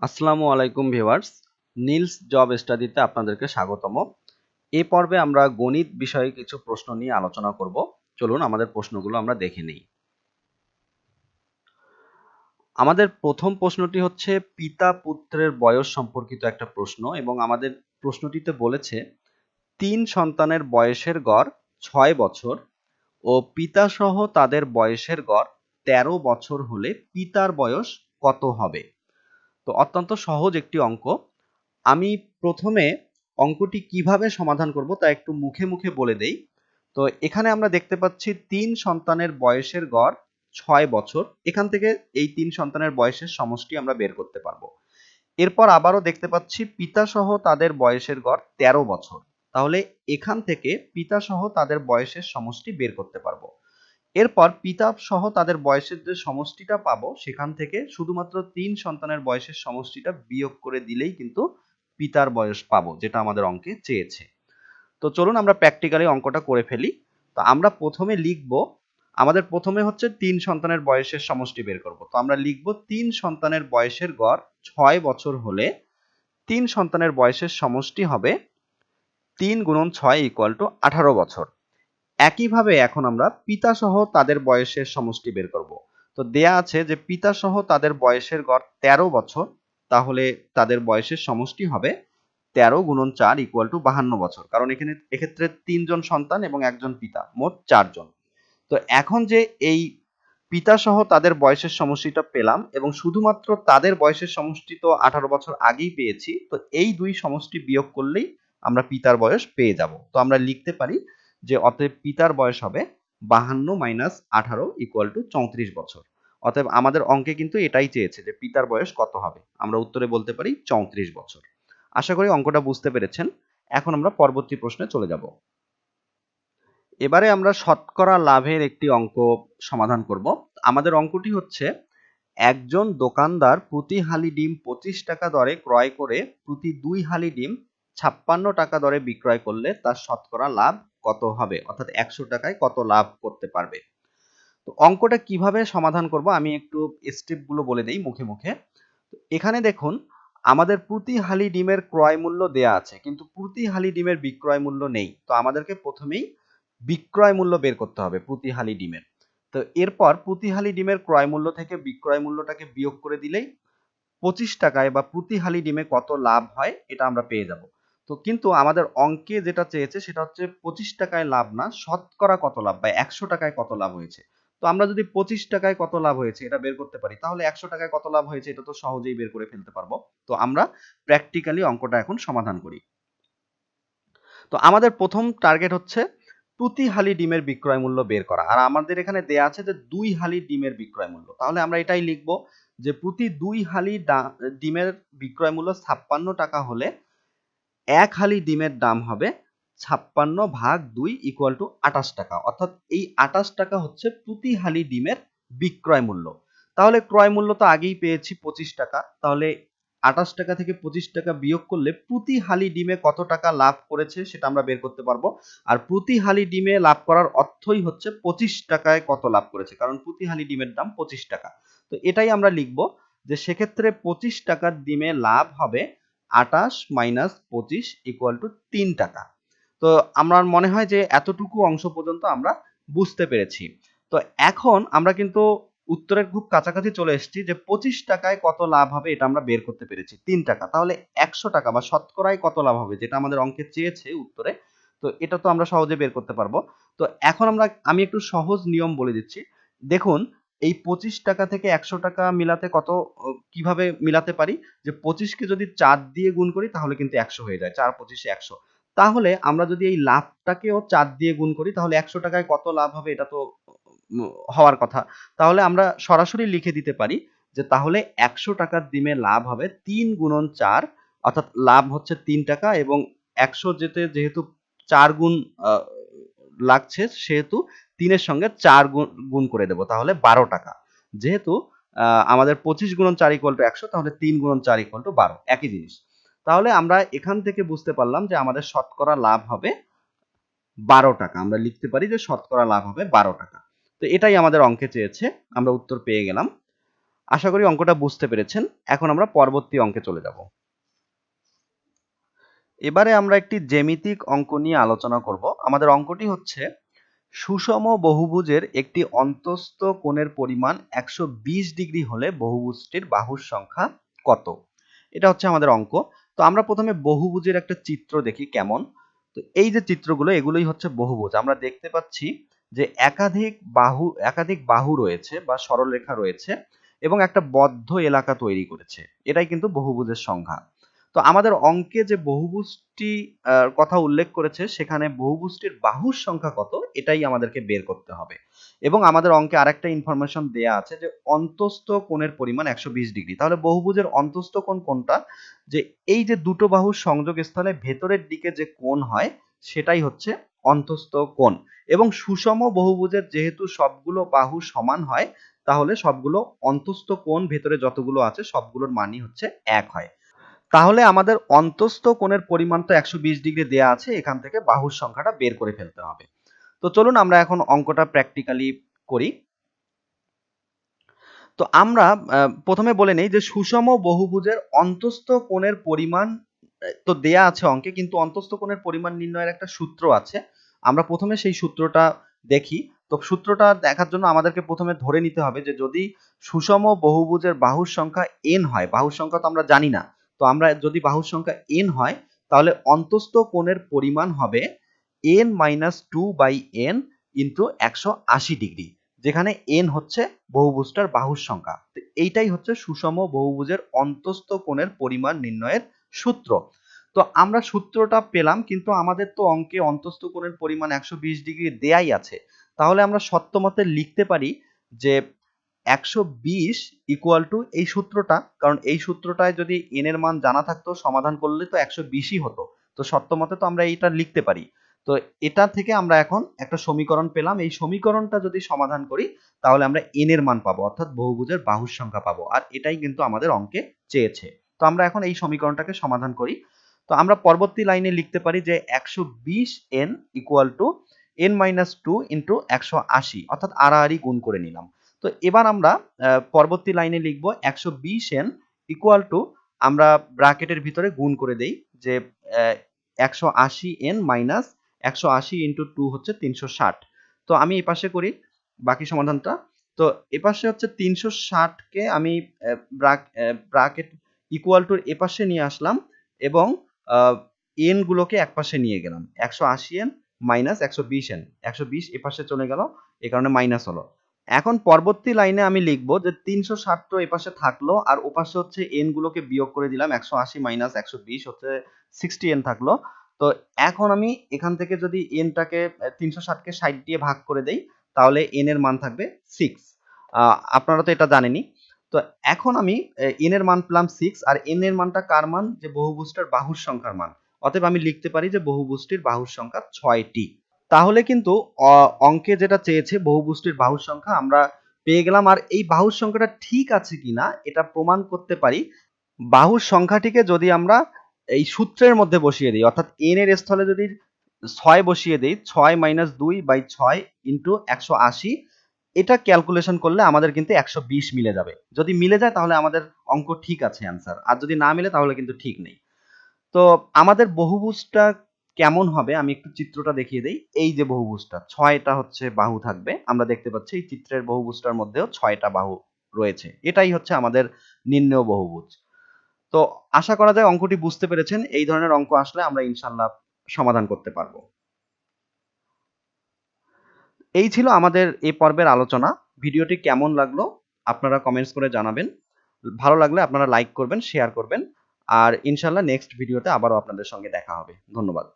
আসসালামু আলাইকুম viewers, Niels job স্টাডিতে আপনাদেরকে স্বাগতম। এই পর্বে আমরা গণিত বিষয়ে কিছু প্রশ্ন নিয়ে আলোচনা করব। চলুন আমাদের প্রশ্নগুলো আমরা দেখে নিই। আমাদের প্রথম প্রশ্নটি হচ্ছে পিতা পুত্রের বয়স সম্পর্কিত একটা প্রশ্ন এবং আমাদের প্রশ্নটিতে বলেছে 3 সন্তানের বয়সের গড় 6 বছর ও পিতাসহ তাদের বয়সের গড় 13 বছর হলে পিতার বয়স কত হবে? তো অত্যন্ত সহজ একটি অঙ্ক। আমি প্রথমে অঙ্কটি কিভাবে সমাধান করব তা একটু মুখে মুখে বলে দেই। তো এখানে আমরা দেখতে পাচ্ছি 3 সন্তানের বয়সের গড় 6 বছর। এখান থেকে এই 3 সন্তানের বয়সের সমষ্টি আমরা বের করতে পারবো। এরপর আবারও দেখতে পাচ্ছি পিতাসহ তাদের বয়সের গড় 13 বছর। তাহলে এখান থেকে পিতাসহ তাদের বয়সের সমষ্টি বের করতে পারবো। এরপর পিতা সহ তাদের বয়সের যে সমষ্টিটা পাবো সেখান থেকে শুধুমাত্র 3 সন্তানের বয়সের সমষ্টিটা বিয়োগ করে দিলেই কিন্তু পিতার বয়স পাবো, যেটা আমাদের অঙ্কে চেয়েছে। তো চলুন আমরা প্র্যাকটিক্যালি অঙ্কটা করে ফেলি। তো আমরা প্রথমে লিখব, আমাদের প্রথমে হচ্ছে 3 সন্তানের বয়সের সমষ্টি বের করব। তো আমরা লিখব 3 সন্তানের বয়সের গড় 6 বছর হলে 3 সন্তানের বয়সের সমষ্টি হবে 3 গুণন 6 ইকুয়াল টু 18 বছর। একইভাবে এখন আমরা পিতাসহ তাদের বয়সের সমষ্টি বের করব। তো দেয়া আছে যে পিতাসহ তাদের বয়সের গড় 13 বছর, তাহলে তাদের বয়সের সমষ্টি হবে 13 গুণন 4 ইকুয়াল টু 52 বছর, কারণ এক্ষেত্রে 3 জন সন্তান এবং একজন পিতা, মোট 4 জন। তো এখন যে এই পিতাসহ তাদের বয়সের সমষ্টিটা পেলাম এবং শুধুমাত্র তাদের বয়সের সমষ্টি তো 18 বছর আগেই পেয়েছি, তো এই দুই সমষ্টি বিয়োগ করলেই আমরা পিতার বয়স পেয়ে যাব। তো আমরা লিখতে পারি যে অতএব পিতার বয়স হবে 52 মাইনাস 18 ইকুয়াল টু 34 বছর। অতএব আমাদের অঙ্কে কিন্তু এটাই চেয়েছে যে পিতার বয়স কত হবে। আমরা উত্তরে বলতে পারি 34 বছর। আশা করি অঙ্কটা বুঝতে পেরেছেন। এখন আমরা পরবর্তী প্রশ্নে চলে যাব। এবারে আমরা শতকরা লাভের একটি অঙ্ক সমাধান করব। আমাদের অঙ্কটি হচ্ছে একজন দোকানদার প্রতি হালি ডিম 25 টাকা দরে ক্রয় করে প্রতি 2 হালি ডিম 56 টাকা দরে বিক্রয় করলে তার শতকরা লাভ কত হবে? অর্থাৎ 100 টাকায় কত লাভ করতে পারবে? তো অঙ্কটা কিভাবে সমাধান করব আমি একটু স্টেপগুলো বলে দেই মুখে মুখে। এখানে দেখুন, আমাদের প্রতি হালি ডিমের ক্রয় মূল্য দেয়া আছে কিন্তু প্রতি হালি ডিমের বিক্রয় মূল্য নেই। তো আমাদেরকে প্রথমেই বিক্রয় মূল্য বের করতে হবে প্রতি হালি ডিমের। তো এরপর প্রতি হালি ডিমের ক্রয় মূল্য থেকে বিক্রয় মূল্যটাকে বিয়োগ করে দিলেই 25 টাকায় বা প্রতি হালি ডিমে কত লাভ হয় এটা আমরা পেয়ে যাব। তো কিন্তু আমাদের অঙ্কে যেটা চেয়েছে সেটা হচ্ছে 25 টাকায় লাভ না, শতকরা কত লাভ বা 100 টাকায় কত লাভ হয়েছে। তো আমরা যদি 25 টাকায় কত লাভ হয়েছে এটা বের করতে পারি, তাহলে 100 টাকায় কত লাভ হয়েছে এটা তো সহজেই বের করে ফেলতে পারবো। তো আমরা প্র্যাকটিক্যালি অঙ্কটা এখন সমাধান করি। তো আমাদের প্রথম টার্গেট হচ্ছে প্রতি হালি ডিমের বিক্রয় মূল্য বের করা। আর আমাদের এখানে দেয়া আছে যে 2 হালি ডিমের বিক্রয় মূল্য। তাহলে আমরা এটাই লিখব যে প্রতি 2 হালি ডিমের বিক্রয় মূল্য 56 টাকা হলে 1 হালি ডিমের দাম হবে 56 ভাগ 2 ইকুয়াল টু 28 টাকা। অর্থাৎ এই 28 টাকা হচ্ছে প্রতি হালি ডিমের বিক্রয় মূল্য। তাহলে ক্রয় মূল্য তো আগেই পেয়েছি 25 টাকা। তাহলে 28 টাকা থেকে 25 টাকা বিয়োগ করলে প্রতি হালি ডিমে কত টাকা লাভ করেছে সেটা আমরা বের করতে পারবো। আর প্রতি হালি ডিমে লাভ করার অর্থই হচ্ছে 25 টাকায় কত লাভ করেছে, কারণ প্রতি হালি ডিমের দাম 25 টাকা। তো এটাই আমরা লিখব যে সেক্ষেত্রে 25 টাকার ডিমে লাভ হবে 28 মাইনাস 25 ইকুয়াল টু 3 টাকা। তো আমার মনে হয় যে এতটুকু অংশ পর্যন্ত আমরা বুঝতে পেরেছি। তো এখন আমরা কিন্তু উত্তরের খুব কাছাকাছি চলে এসেছি যে 25 টাকায় কত লাভ হবে এটা আমরা বের করতে পেরেছি 3 টাকা। তাহলে 100 টাকা বা শতকরায় কত লাভ হবে যেটা আমাদের অঙ্কে চেয়েছে উত্তরে, তো এটা তো আমরা সহজে বের করতে পারবো। তো এখন আমি একটু সহজ নিয়ম বলে দিচ্ছি। দেখুন, এই 25 টাকা থেকে 100 টাকা মিলাতে কিভাবে মিলাতে পারি? যে 25 কে যদি 4 দিয়ে গুণ করি তাহলে কিন্তু 100 হয়ে যায়। 4 25 100। তাহলে আমরা যদি এই লাভটাকেও 4 দিয়ে গুণ করি তাহলে 100 টাকায় কত লাভ হবে এটা তো হওয়ার কথা। তাহলে আমরা সরাসরি লিখে দিতে পারি যে তাহলে 100 টাকার ডিমে লাভ হবে 3 গুণন 4, অর্থাৎ লাভ হচ্ছে 3 টাকা এবং 100 যেহেতু 4 গুণ আ লাগছে সেহেতু 3 এর সঙ্গে 4 গুণ করে দেব, তাহলে 12 টাকা। যেহেতু আমাদের 25 গুণন 4 ইকুয়াল টু 100, তাহলে 3 গুণন 4 ইকুয়াল টু 12, একই জিনিস। তাহলে আমরা এখান থেকে বুঝতে পারলাম যে আমাদের শতকরা লাভ হবে 12 টাকা। আমরা লিখতে পারি যে শতকরা লাভ হবে 12 টাকা। তো এটাই আমাদের অঙ্কে চেয়েছে, আমরা উত্তর পেয়ে গেলাম। আশা করি অঙ্কটা বুঝতে পেরেছেন। এখন আমরা পরবর্তী অঙ্কে চলে যাব। এবারে আমরা একটি জ্যামিতিক অঙ্ক নিয়ে আলোচনা করব। আমাদের অঙ্কটি হচ্ছে সুষম বহুভুজের একটি অন্তস্থ কোণের পরিমাণ 120 ডিগ্রি হলে বহুভুজটির বাহুর সংখ্যা কত? এটা হচ্ছে আমাদের অঙ্ক। তো আমরা প্রথমে বহুভুজের একটা চিত্র দেখি কেমন। তো এই যে চিত্রগুলো এগুলোই হচ্ছে বহুভুজ। আমরা দেখতে পাচ্ছি যে একাধিক বাহু রয়েছে বা সরলরেখা রয়েছে এবং একটা বদ্ধ এলাকা তৈরি করেছে। এটাই কিন্তু বহুভুজের সংজ্ঞা। তো আমাদের অঙ্কে যে বহুভুজটি কথা উল্লেখ করেছে সেখানে বহুভুজটির বাহুর সংখ্যা কত এটাই আমাদেরকে বের করতে হবে। এবং আমাদের অঙ্কে আরেকটা ইনফরমেশন দেয়া আছে যে অন্তস্থ কোণের পরিমাণ 120 ডিগ্রি। তাহলে বহুভুজের অন্তস্থ কোণ কোনটা? যে এই যে দুটো বাহুর সংযোগস্থলে ভেতরের দিকে যে কোণ হয় সেটাই হচ্ছে অন্তস্থ কোণ। এবং সুষম বহুভুজের যেহেতু সবগুলো বাহু সমান হয় তাহলে সবগুলো অন্তস্থ কোণ ভেতরে যতগুলো আছে সবগুলোর মানই হচ্ছে এক হয়। তাহলে আমাদের অন্তস্থ কোণের পরিমাণ তো 120 ডিগ্রি দেয়া আছে, এখান থেকে বাহুর সংখ্যাটা বের করে ফেলতে হবে। তো চলুন আমরা এখন অঙ্কটা প্র্যাকটিক্যালি করি। তো আমরা প্রথমে বলে নেই যে সুষম বহুভুজের অন্তস্থ কোণের পরিমাণ তো দেয়া আছে অঙ্কে, কিন্তু অন্তস্থ কোণের পরিমাণ নির্ণয়ের একটা সূত্র আছে। আমরা প্রথমে সেই সূত্রটা দেখি। তো সূত্রটা দেখার জন্য আমাদেরকে প্রথমে ধরে নিতে হবে যে যদি সুষম বহুভুজের বাহুর সংখ্যা n হয়, বাহুর সংখ্যা তো আমরা জানি না। তো আমরা যদি বাহুর সংখ্যা n হয় তাহলে অন্তস্থ কোণের পরিমাণ হবে n-2/n ইনটু 180 ডিগ্রি, যেখানে n হচ্ছে বহুভুজটার বাহুর সংখ্যা। তো এইটাই হচ্ছে সুষম বহুভুজের অন্তস্থ কোণের পরিমাণ নির্ণয়ের সূত্র। তো আমরা সূত্রটা পেলাম, কিন্তু আমাদের তো অঙ্কে অন্তস্থ কোণের পরিমাণ 120 ডিগ্রি দেয়াই আছে। তাহলে আমরা সত্যমতে লিখতে পারি যে 120 ইকুয়াল টু এই সূত্রটা, কারণ এই সূত্রটায় যদি n এর মান জানা থাকতো সমাধান করলে তো 120ই হতো। তো সত্যমতে তো আমরা এইটা লিখতে পারি। তো এটা থেকে আমরা এখন একটা সমীকরণ পেলাম। এই সমীকরণটা যদি সমাধান করি তাহলে আমরা n এর মান পাবো, অর্থাৎ বহুভুজের বাহুর সংখ্যা পাবো। আর এটাই কিন্তু আমাদের অঙ্কে চেয়েছে। তো আমরা এখন এই সমীকরণটাকে সমাধান করি। তো আমরা পরবর্তী লাইনে লিখতে পারি যে 120n equal to n-2 into 180, অর্থাৎ আড়াআড়ি গুণ করে নিলাম। তো এবার আমরা পরবর্তী লাইনে লিখব 120n ইকুয়াল টু, আমরা ব্র্যাকেটের ভিতরে গুণ করে দেই যে 180n মাইনাস 180 ইন্টু 2 হচ্ছে 360। তো আমি এই পাশে করি বাকি সমাধানটা। তো এপাশে হচ্ছে 360কে আমি ব্র্যাকেট ইকুয়াল টুর এপাশে নিয়ে আসলাম এবং n গুলোকে একপাশে নিয়ে গেলাম। 180n মাইনাস 120n, 120 এপাশে চলে গেল, এই কারণে মাইনাস হলো। এখন পরবর্তী লাইনে আমি লিখব যে 360 তো এপাশে থাকলো আর ওপাশে হচ্ছে n গুলোকে বিয়োগ করে দিলাম। 180 মাইনাস 120 হচ্ছে 60n থাকলো। তো এখন আমি এখান থেকে যদি n টাকে 360 কে 60 দিয়ে ভাগ করে দেই তাহলে n এর মান থাকবে 6। আপনারা তো এটা জানেনই। তো এখন আমি n এর মান পেলাম 6, আর n এর মানটা কার মান? যে বহুভুজটার বাহুর সংখ্যার মান। অতএব আমি লিখতে পারি যে বহুভুজটির বাহুর সংখ্যা 6টি। তাহলে কিন্তু অঙ্কে যেটা চেয়েছে বহুভুজটির বাহুর সংখ্যা আমরা পেয়ে গেলাম। আর এই বাহুর সংখ্যাটা ঠিক আছে কিনা এটা প্রমাণ করতে পারি বাহুর সংখ্যাটিকে যদি আমরা এই সূত্রের মধ্যে বসিয়ে দিই, অর্থাৎ n এর স্থলে যদি 6 বসিয়ে দেই, 6-2/6 ইন্টু 180, এটা ক্যালকুলেশন করলে আমাদের কিন্তু 120 মিলে যাবে। যদি মিলে যায় তাহলে আমাদের অঙ্ক ঠিক আছে অ্যান্সার, আর যদি না মিলে তাহলে কিন্তু ঠিক নেই। তো আমাদের বহুভুজটা কেমন হবে আমি একটু চিত্রটা দেখিয়ে দেই। এই যে বহুভুজটা 6টা হচ্ছে বাহু থাকবে, আমরা দেখতে পাচ্ছি এই চিত্রের বহুভুজটার মধ্যেও 6টা বাহু রয়েছে। এটাই হচ্ছে আমাদের নির্ণেয় বহুভুজ। তো আশা করা যায় অঙ্কটি বুঝতে পেরেছেন। এই ধরনের অঙ্ক আসলে আমরা ইনশাল্লাহ সমাধান করতে পারবো। এই ছিল আমাদের এই পর্বের আলোচনা। ভিডিওটি কেমন লাগলো আপনারা কমেন্টস করে জানাবেন। ভালো লাগলে আপনারা লাইক করবেন, শেয়ার করবেন। আর ইনশাল্লাহ নেক্সট ভিডিওতে আবারও আপনাদের সঙ্গে দেখা হবে। ধন্যবাদ।